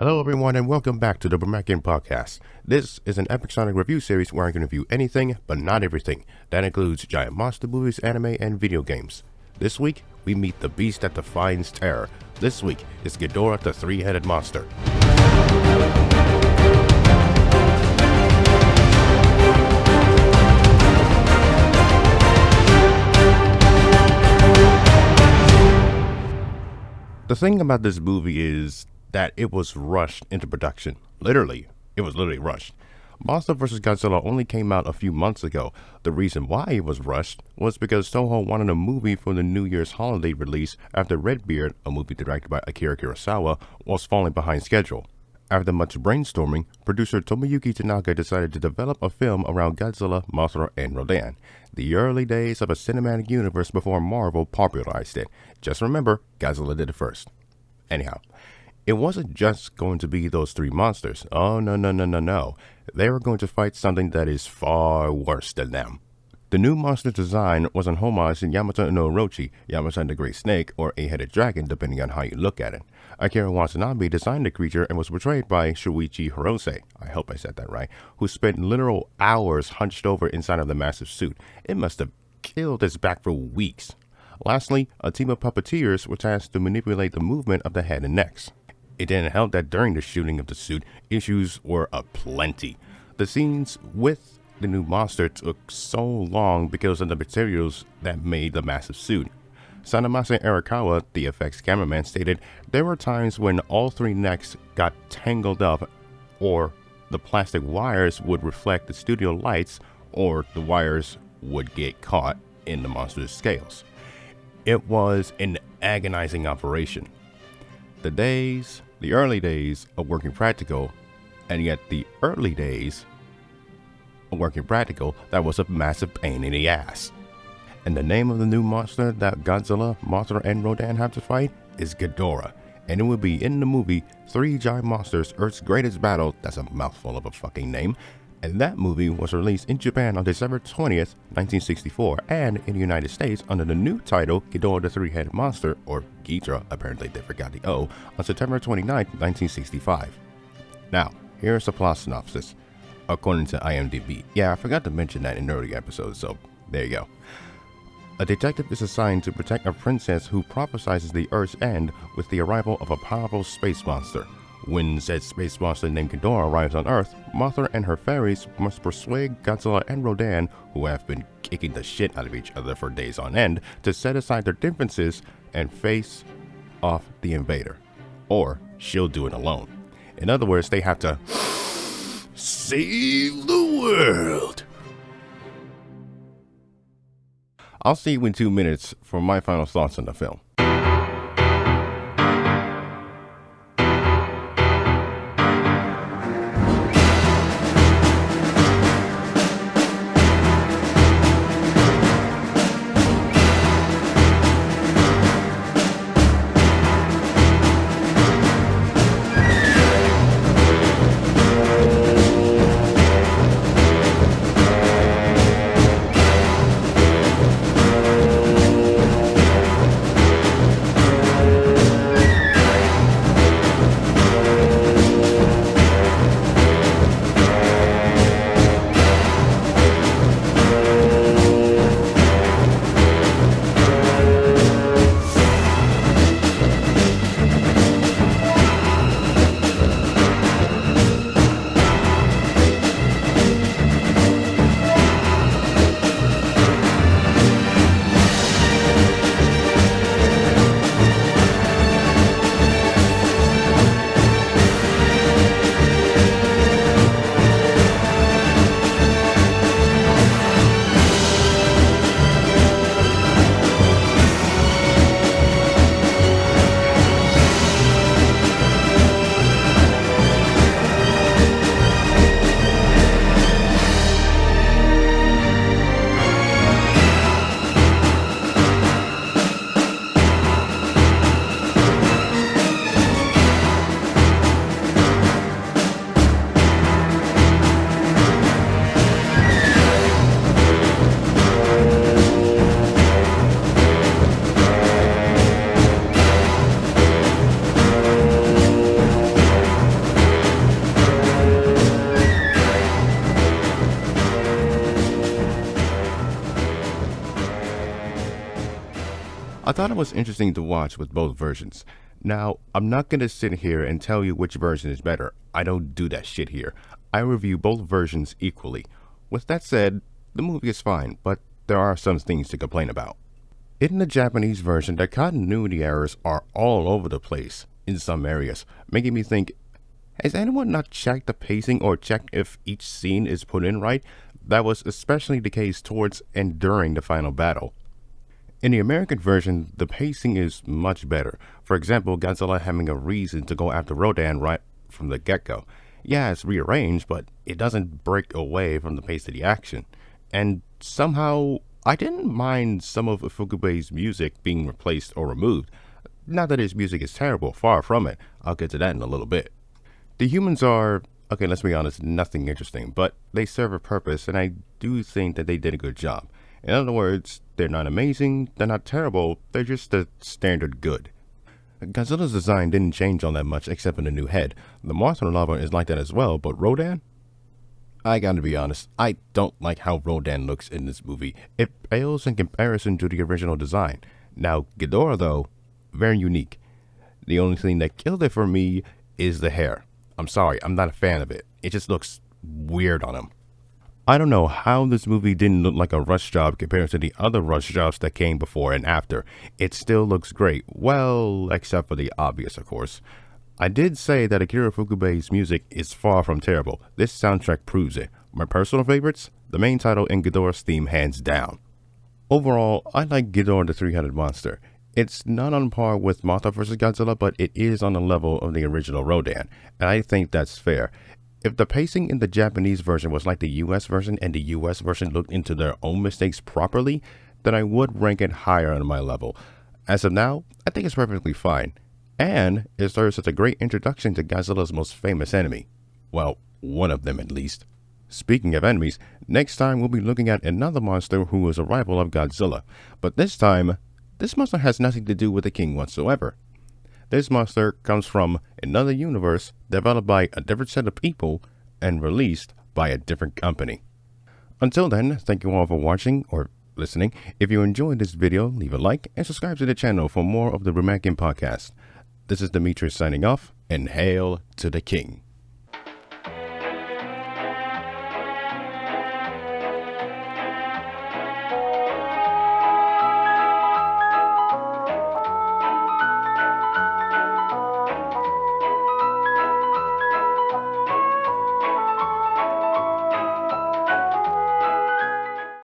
Hello everyone and welcome back to the Brumakian podcast. This is an epic Sonic review series where I can review anything but not everything. That includes giant monster movies, anime, and video games. This week, we meet the beast that defines terror. This week is Ghidorah the three-headed monster. The thing about this movie is that it was rushed into production. It was literally rushed. Monster vs. Godzilla only came out a few months ago. The reason why it was rushed was because Toho wanted a movie for the New Year's holiday release after Redbeard, a movie directed by Akira Kurosawa, was falling behind schedule. After much brainstorming, producer Tomoyuki Tanaka decided to develop a film around Godzilla, Mothra, and Rodan. The early days of a cinematic universe before Marvel popularized it. Just remember, Godzilla did it first. Anyhow, it wasn't just going to be those three monsters. Oh, no. They were going to fight something that is far worse than them. The new monster design was an homage to Yamato no Orochi, Yamato the Great Snake, or Eight-Headed Dragon, depending on how you look at it. Akira Watanabe designed the creature and was portrayed by Shuichi Hirose, I hope I said that right, who spent literal hours hunched over inside of the massive suit. It must have killed his back for weeks. Lastly, a team of puppeteers were tasked to manipulate the movement of the head and necks. It didn't help that during the shooting of the suit, issues were aplenty. The scenes with the new monster took so long because of the materials that made the massive suit. Sanamasa Arakawa, the effects cameraman, stated there were times when all three necks got tangled up, or the plastic wires would reflect the studio lights, or the wires would get caught in the monster's scales. It was an agonizing operation. The early days of working practical, and yet the early days of working practical, that was a massive pain in the ass. And the name of the new monster that Godzilla, Mothra, and Rodan have to fight is Ghidorah. And it will be in the movie Three Giant Monsters, Earth's Greatest Battle. That's a mouthful of a fucking name. And that movie was released in Japan on December 20th, 1964, and in the United States under the new title Ghidorah the Three-Headed Monster, or Ghidorah, apparently they forgot the O, on September 29th, 1965. Now, here's a plot synopsis, according to IMDb. Yeah, I forgot to mention that in earlier episodes, so there you go. A detective is assigned to protect a princess who prophesizes the Earth's end with the arrival of a powerful space monster. When said space monster named Ghidorah arrives on Earth, Mothra and her fairies must persuade Godzilla and Rodan, who have been kicking the shit out of each other for days on end, to set aside their differences and face off the invader. Or she'll do it alone. In other words, they have to save the world. I'll see you in 2 minutes for my final thoughts on the film. I thought it was interesting to watch with both versions. Now, I'm not gonna sit here and tell you which version is better. I don't do that shit here. I review both versions equally. With that said, the movie is fine, but there are some things to complain about. In the Japanese version, the continuity errors are all over the place in some areas, making me think, has anyone not checked the pacing or checked if each scene is put in right? That was especially the case towards and during the final battle. In the American version, the pacing is much better. For example, Godzilla having a reason to go after Rodan right from the get-go. Yeah, it's rearranged, but it doesn't break away from the pace of the action. And somehow, I didn't mind some of Ifukube's music being replaced or removed. Not that his music is terrible, far from it. I'll get to that in a little bit. The humans are, okay, let's be honest, nothing interesting, but they serve a purpose, and I do think that they did a good job. In other words, they're not amazing, they're not terrible, they're just the standard good. Godzilla's design didn't change all that much except for the new head. The monster lava is like that as well, but Rodan? I gotta be honest, I don't like how Rodan looks in this movie. It pales in comparison to the original design. Now, Ghidorah, though, very unique. The only thing that killed it for me is the hair. I'm sorry, I'm not a fan of it. It just looks weird on him. I don't know how this movie didn't look like a rush job compared to the other rush jobs that came before and after. It still looks great. Well, except for the obvious, of course. I did say that Akira Ifukube's music is far from terrible. This soundtrack proves it. My personal favorites? The main title and Ghidorah's theme hands down. Overall, I like Ghidorah the Three-Headed Monster. It's not on par with Mothra vs. Godzilla, but it is on the level of the original Rodan, and I think that's fair. If the pacing in the Japanese version was like the US version and the US version looked into their own mistakes properly, then I would rank it higher on my level. As of now, I think it's perfectly fine. And it serves as a great introduction to Godzilla's most famous enemy. Well, one of them at least. Speaking of enemies, next time we'll be looking at another monster who is a rival of Godzilla. But this time, this monster has nothing to do with the king whatsoever. This monster comes from another universe developed by a different set of people and released by a different company. Until then, thank you all for watching or listening. If you enjoyed this video, leave a like and subscribe to the channel for more of the Brumakian podcast. This is Demetrius signing off, and hail to the king.